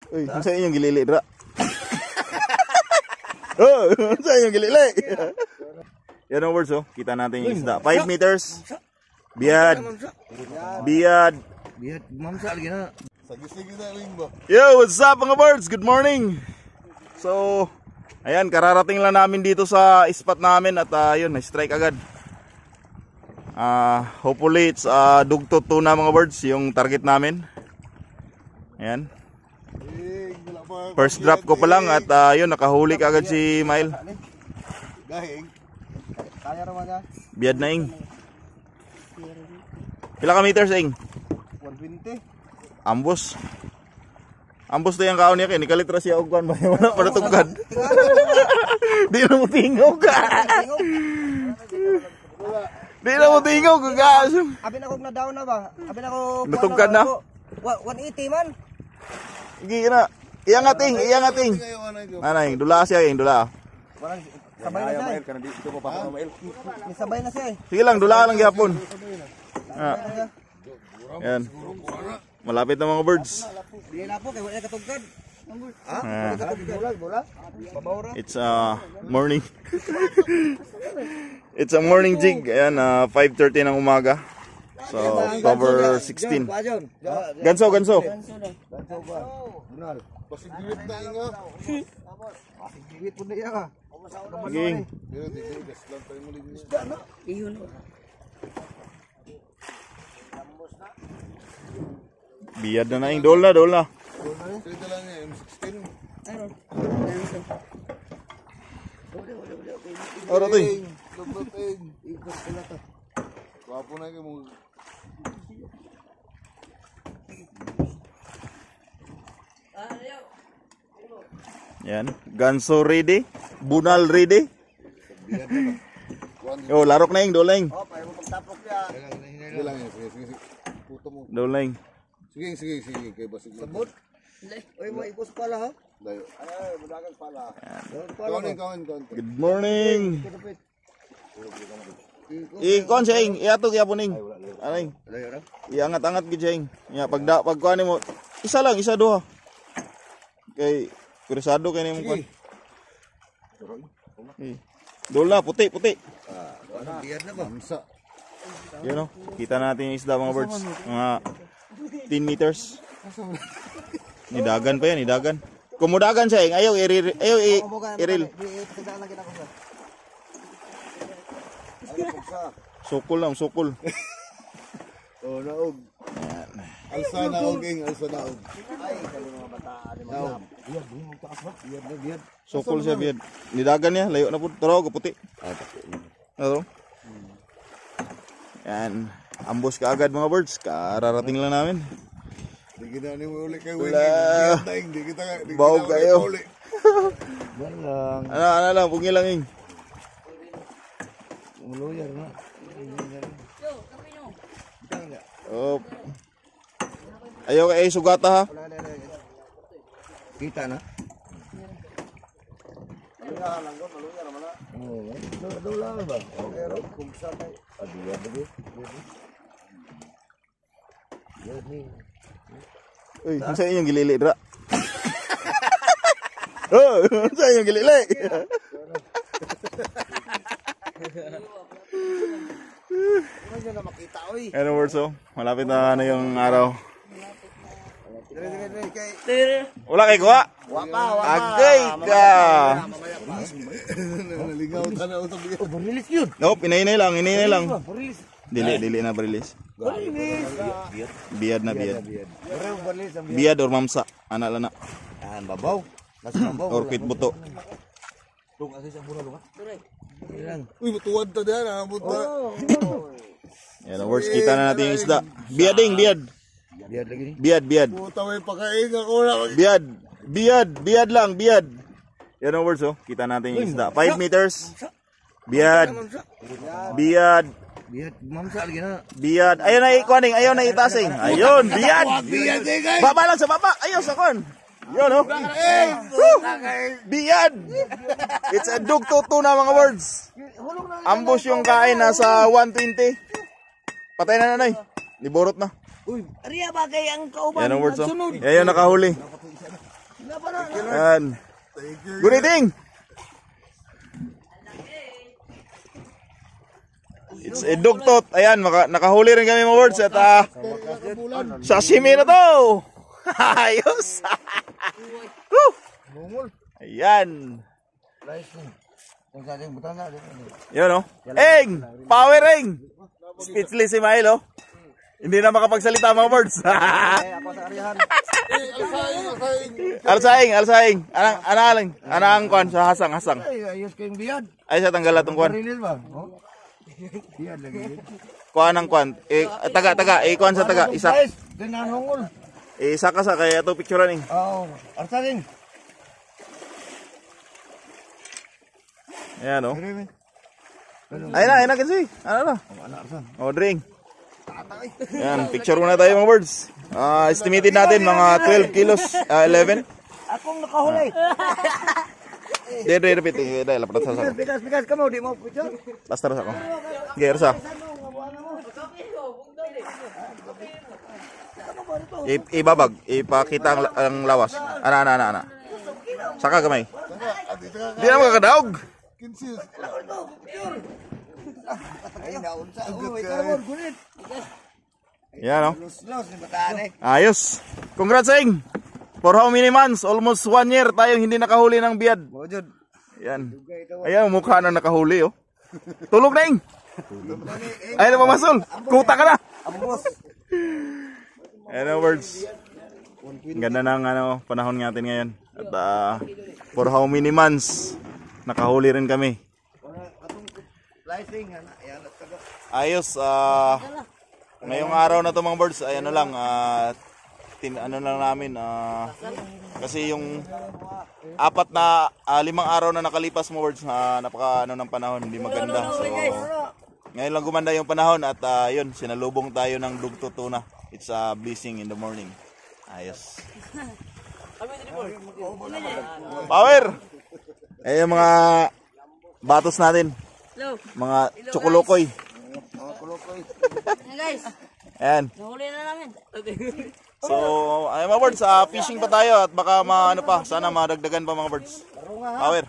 Uy, sa inyong gilili, dra. Oh, sa inyong gilili. Yan ang words, oh. Kita natin yung isda. 5 meters. Biyad. Biyad. Biyad, mamsa lagi na. Sagis-sagis na rin ba? Yo, what's up mga birds? Good morning. So, ayan, kararating lang namin dito sa spot namin at yun, na-strike agad. Hopefully it's dugtod tuna mga birds, yung target namin. Ayan. First drop ko pa lang at yun, nakahuli ka agad si Mail. Biyad na ing. Pila ka meters ing? 120. Ambos. Ambos to yung kaon niya kaya nikalitra siya og kuan ba wala para tugkad. Di na mo tingaw ka. Di na mo tingaw ka gas. Abi na kog na down na ba? Abi na ko natugkad na. 180 man. Gi na. Iya ngating, iya ngating. Anay, dula siya ing dula. Walang sabay na siya. Kana dito pa pa Mail. May sabay na siya eh. Sige lang, dula lang gyapon. Yan. Malapit na mga birds. Di na po kay wala katugkad. It's morning. It's a morning jig. Ayan, 5:30 ng umaga. So, cover 16. Ganso, ganso. Pasigwit na inga. Pasigwit po na iya ka. Giging. Biyad na ing dol na, dol na. Ito lang niya, M16. Ora to. Lubuting. Ikot sila to. Wapo na kayo mo. Yan, ganso ready, bunal ready. Yo, larok na ing dol na ing. Oh, payo mo pagtapok ya. Sige lang yan, sige. Puto mo. Dol na ing. Sige. Kaya basig mo. Sabot. Oy, mo ipos pala ha. Dayo. Ay, budagan pala. Kawan. Good morning. Ikon siya ing, iatog yapon ing. Aning. Iangat-angat gid siya ing. Ya pag kuan mo, isa lang, isa duha. Kay kurisado kay nimo kuan. Dol na puti. Ano biyad na ba? Mamsa. Yan o, kita natin yung isda mga birds. Mga 10 meters. Nidagan pa yan, nidagan. Kumudagan siya, ayaw iril. Sukul lang, sukul. Oh, naog. Alsa naog ing, alsa naog. Ay, kali mga bata, Naog. biyad. Sukul siya, biyad. Nidagan niya, layo na po. Taraw, kaputi. Ano? Yan. Ambos ka agad mga birds. Kararating lang namin. Di kita ni mo uli kay Wala. Di kita. Bawag kayo. Walang. Ano lang, pungi lang ing. Muluyar na. Oh. Ayaw kay sugata ha. Kita na. Dula ba? Okay, ro kung sa kay adiya ba? Uy, sa inyong gilili dra. Oh, sa inyong gilili. Ano na makita oy? Ano words oh? Malapit na yung araw. Wala kay kuha? Wapa. Agay ka. Naligaw ta na utog. Barilis yun. Nope, inay lang. Barilis. Dili na barilis. Biyad na biyad. Barilis ang Biyad or mamsa, ana lana. babaw. Nasa babaw. Or quit buto. Tung asa sa buno ka? Uy, matuwad ta diyan, amot ta. Yan, words kita na natin yung isda. Biyading, biyad. Biyad lagi ni. Biyad. Puta may pakain ako na. Biyad lang. Yan ang words oh. Kita natin yung isda. 5 meters. Biyad. Biyad, mamsa lagi na. Biyad. Ayun na ikuaning, ayaw na itasing. Ayun, biyad. Biyad kay. Baba lang sa baba. Ayaw sa kon. Yun oh. Biyad. It's a dugtod tuna mga words. Ambush yung kain nasa 120. Patay na nanay. Liborot na. Uy, ariya ba kay ang kauban? Yan ang words oh. Yan yung nakahuli. Ayan. Good eating! It's a dugtot. Ayan, nakahuli rin kami mga birds. At sashimi na to! Ayos! Ayan. Yun o. Eng! Power eng! Speechless si Mael o. Hindi na makapagsalita mga birds. Alsaing. Anang kwan sa hasang. Ayos kayong biyad. Ay sa tanggal atong kwan. Marinil ba? Biyad lagi. Kuan ang kwan. Taga. Kwan sa taga. Isa. Dinanongol. Isa ka sa kaya to picturean ning. Oo. Arsaling. Ayan o. Ayun na kasi. Ano na? O, drink. Ayan, picture muna tayo mga birds. Estimated natin mga 12 kilos, 11. Akong nakahuli. Dito. Dahil lapat sa sako. Bigas ka mo, di mo picture. Basta sa ako. Gersa. Ibabag, ipakita ang lawas. Ana. Saka gamay. Di na makakadaog. Yan o. Ayos. Congrats Eng. For how many months? Almost 1 year tayong hindi nakahuli ng biyad. Yan. Ayan, mukha na nakahuli oh. Tulog na Eng. Ayan na mamasol. Kuta ka na. Ayan words. Ganda ng panahon natin ngayon. At for how many months nakahuli rin kami. Ayos. Ngayong araw na to mga birds ay ano lang namin kasi yung 5 araw na nakalipas mga birds napaka ng panahon hindi maganda. So ngayon lang gumanda yung panahon at yun sinalubong tayo ng dugto tuna. It's a blessing in the morning. Ayos. Power. Eh yung mga batos natin. Mga tsukulukoy. Guys. Ayan. Nahuli na namin. So, ay mga birds, fishing pa tayo at baka sana madagdagan pa mga birds. Power.